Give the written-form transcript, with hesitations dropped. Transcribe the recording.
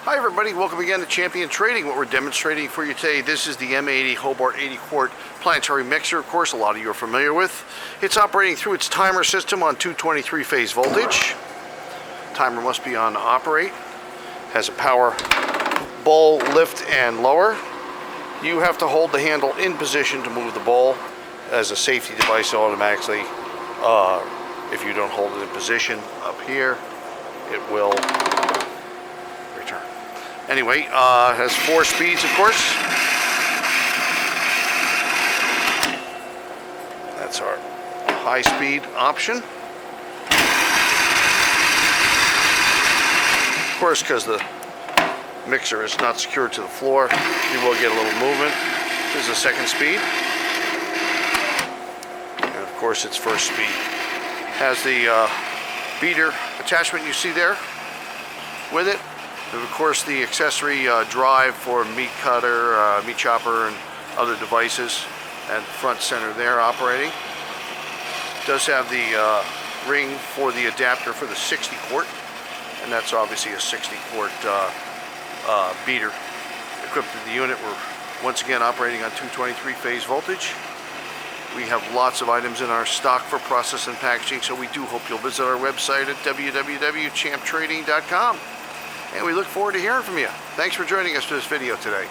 Hi everybody, welcome again to Champion Trading. What we're demonstrating for you today, this is the M80 Hobart 80 quart planetary mixer. Of course, a lot of you are familiar with. It's operating through its timer system on 223 phase voltage. Timer must be on to operate. Has a power bowl lift and lower. You have to hold the handle in position to move the bowl as a safety device automatically. If you don't hold it in position up here, it will return. Anyway, has 4 speeds, of course. That's our high-speed option. Of course, because the mixer is not secured to the floor, you will get a little movement. This is the second speed. And of course, it's first speed. Has the beater attachment you see there with it. And of course, the accessory drive for meat cutter, meat chopper, and other devices, and front center there operating. Does have the ring for the adapter for the 60 quart, and that's obviously a 60 quart beater equipped with the unit. We're once again operating on 223 phase voltage. We have lots of items in our stock for process and packaging, so we do hope you'll visit our website at www.champtrading.com. And we look forward to hearing from you. Thanks for joining us for this video today.